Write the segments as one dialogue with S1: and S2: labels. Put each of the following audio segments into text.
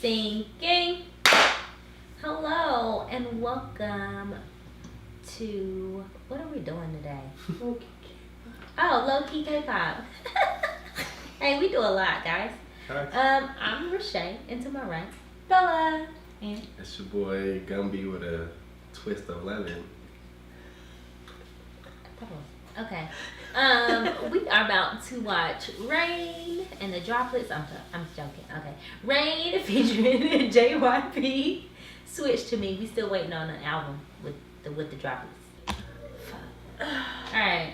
S1: Sinking. Hello and welcome to, what are we doing today? Oh, low-key K-pop. Hey, we do a lot, guys. I'm Rashay, and to my right, Bella. And
S2: it's your boy Gumby with a twist of lemon.
S1: Okay. We are about to watch Rain and the Droplets. I'm joking. Okay. Rain featuring JYP. Switch to me. We still waiting on an album with the Droplets. Alright.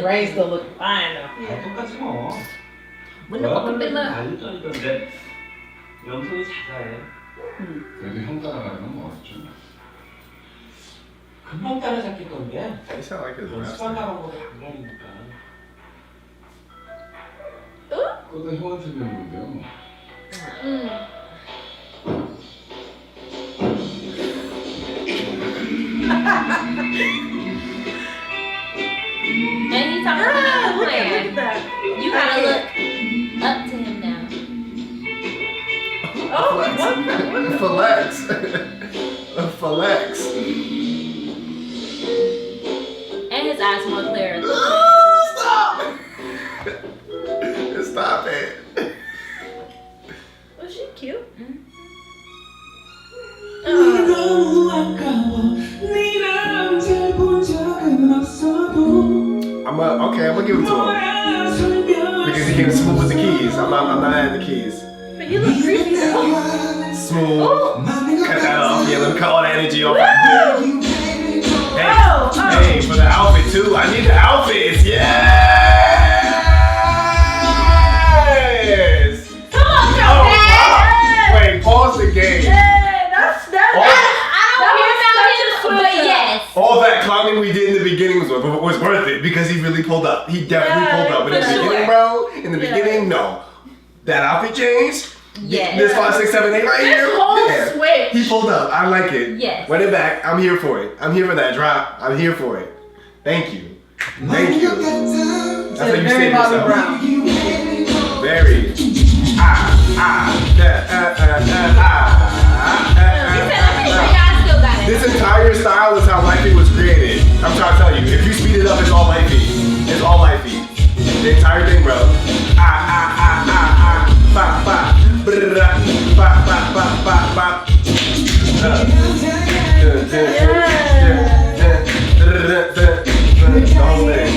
S3: Rain still look fine though.
S4: 똑같지 뭐.
S1: 알려줬는데
S4: 영성이 잘해.
S5: 그래도 형 따라가는 건 어렵죠.
S4: 금방 따라잡힐 건데.
S2: They sound like his
S4: 연습한
S2: master.
S4: 나간 거보다 안 가리니까.
S5: 그거 다 형한테 배운 건데요.
S1: And he's talking about the plan. You gotta look up to him now.
S2: Oh, flex. Flex.
S1: And his eyes more clear.
S2: Stop! Stop it.
S3: Was she cute?
S2: I'm gonna give it to him because he came smooth with the keys. I'm not adding the keys.
S3: But you look creepy though.
S2: Smooth.
S3: Oh.
S2: Cut that off. Yeah, let me cut all the energy off. Hey,
S3: Oh.
S2: hey, for the outfit too. I need the outfits. Yes.
S3: Come on,
S2: Oh, wait, pause the game.
S3: Hey, that's
S1: I don't hear about him, but yes.
S2: All that clowning we did in the beginning was worth it because he really pulled up. He definitely pulled up. But in the
S1: for
S2: beginning,
S1: sure.
S2: bro, in the beginning, no. That outfit change.
S1: Yes.
S2: This 5, 6, 7, 8 right here.
S3: This whole
S2: Yeah.
S3: switch.
S2: He pulled up. I like it.
S1: Yes.
S2: Run it back. I'm here for it. I'm here for that drop. I'm here for it. Thank you. Thank you. That's how you
S3: Very
S2: say
S3: Bobby
S2: yourself.
S3: Brown.
S2: Very. This entire style is how Lifey was created. I'm trying to tell you. If you speed it up, it's all Lifey. It's all Lifey. The entire thing, bro. Bop, bop. Bop, bop, bop, bop, bop. The whole thing.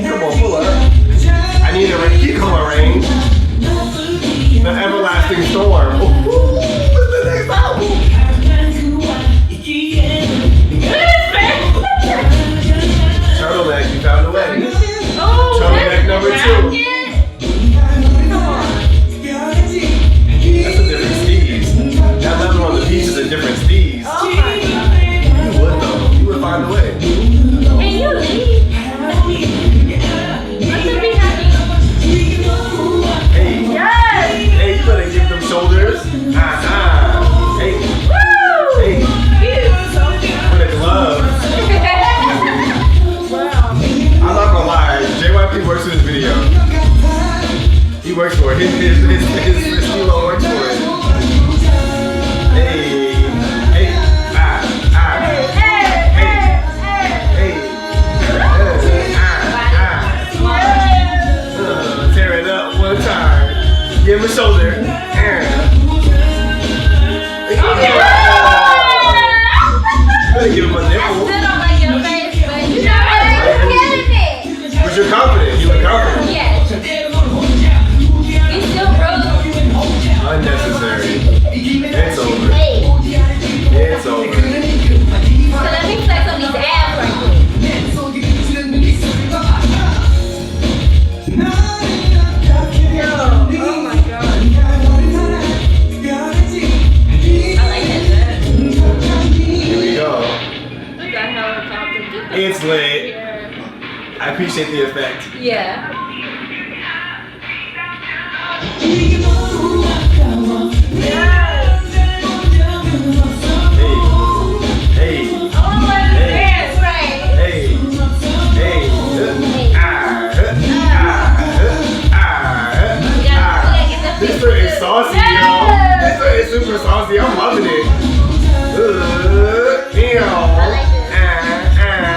S2: Come on, pull up. I need a keep going, Rain. The everlasting storm. What's the next album? Turtleneck, you found a way. Turtleneck number 2. That's a different steez. That level on the beach is a different steez. You would though. You would find a way.
S1: And you leave. Let them be happy.
S2: Hey.
S3: Yes.
S2: Hey, you better give them shoulders. Hey.
S3: Woo.
S2: Hey.
S3: He is so
S2: For the gloves.
S3: wow.
S2: I'm not gonna lie. JYP works for this video. He works for it. His kilo works for it. Hey. Hey. Tear it up one time. Give him a shoulder. Better give him a nipple.
S1: Still don't like your face, but you know what? I'm getting it.
S2: But you're confident. You look confident.
S1: Yes. You still broke.
S2: Unnecessary. It's over.
S1: Hey.
S2: It's over.
S1: So let me flex on these abs right quick.
S3: Oh my god.
S1: I like that.
S2: Here we go.
S3: Look at helicopter.
S2: It's lit.
S3: Yeah.
S2: I appreciate the effect.
S1: Yeah.
S2: Hey.
S1: Oh,
S2: Hey.
S1: right.
S2: Hey. Hey. super saucy. I'm loving it. Ew.
S1: I like this.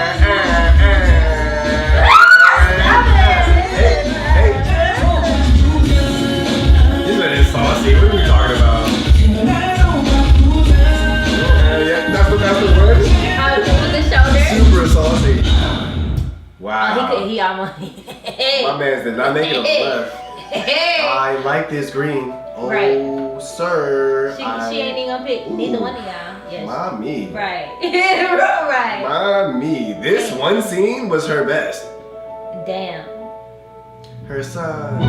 S2: This one is saucy. What are we talking about? Yeah, that's the word.
S1: With the shoulder.
S2: Super saucy. Wow.
S1: He almost.
S2: My man did not make it on the left. I like this green. Oh,
S1: Right.
S2: sir.
S1: She ain't even gonna pick neither one of y'all. Yes.
S2: Mommy.
S1: Right. Right.
S2: Mommy. This one scene was her best.
S1: Damn.
S2: Her son.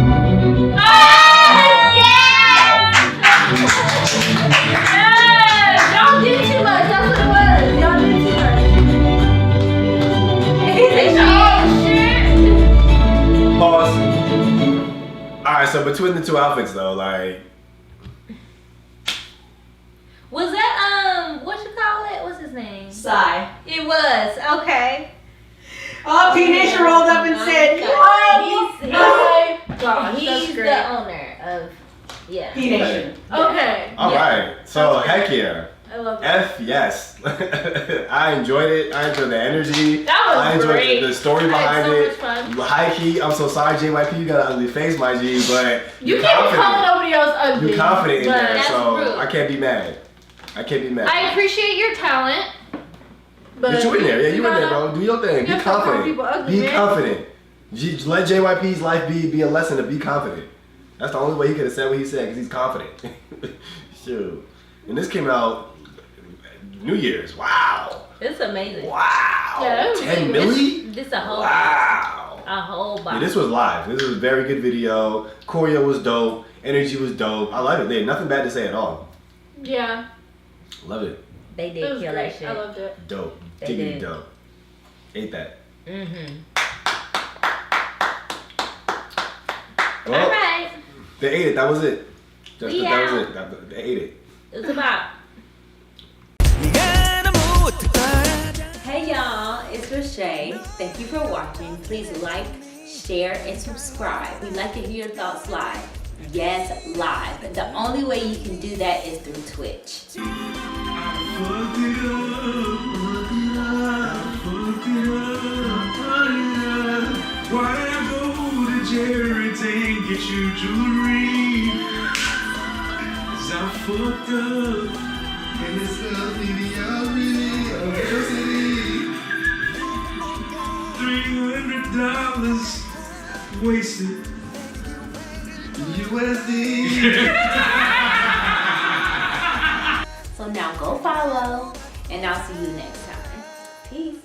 S1: Y'all did too much. That's what it was. Y'all did too much.
S2: Pause. Alright, so between the two outfits though, like.
S1: Was that what you call it? What's his name?
S3: Sigh.
S1: It was. Okay.
S3: Oh, P Nation rolled up and said,
S1: He's the owner of
S3: P Nation.
S6: Okay.
S2: Alright, so heck yeah.
S6: I love that.
S2: F yes. I enjoyed it. I enjoyed the energy.
S6: That was
S2: I enjoyed
S6: great.
S2: the story
S6: I had
S2: behind
S6: so
S2: it.
S6: much fun.
S2: High key, I'm so sorry, JYP. You got an ugly face, my G, but
S6: You
S2: you're
S6: can't be calling
S2: confident.
S6: nobody else ugly.
S2: You're confident in
S6: but
S2: there,
S1: That's
S2: so
S1: rude.
S2: I can't be mad. I can't be mad.
S6: I appreciate your talent.
S2: But you in there, yeah, you in there,
S6: gotta-
S2: bro. Do your thing. Be
S6: gotta stop calling
S2: confident.
S6: people ugly,
S2: Be
S6: man.
S2: confident. Let JYP's life be a lesson to be confident. That's the only way he could have said what he said, because he's confident. Shoot. And this came out New Year's. Wow.
S1: It's amazing.
S2: Wow.
S6: Yeah, that was
S2: 10
S6: really-
S2: milli?
S1: This a whole
S2: Wow.
S1: a whole
S2: Yeah,
S1: box.
S2: this was live. This was a very good video. Choreo was dope. Energy was dope. I love it. They had nothing bad to say at all.
S6: Yeah.
S2: Love it.
S1: They
S6: It
S1: did
S6: was
S1: kill
S6: great.
S1: that shit.
S6: I loved it.
S2: Dope.
S1: They
S2: Diggity
S1: did.
S2: dope. Ate that. Well,
S1: All right.
S2: they ate it. That was it. That
S1: We
S2: was
S1: out.
S2: it. They ate it.
S1: It's about. Hey y'all, it's Rashay. Thank you for watching. Please like, share, and subscribe. We'd like to hear your thoughts live. Yes, live. The only way you can do that is through Twitch.
S7: Why I go to Jared's and get you jewelry? 'Cause I'm fucked up. And it's $300 wasted. USD.
S1: So now go follow, and I'll see you next time. Peace.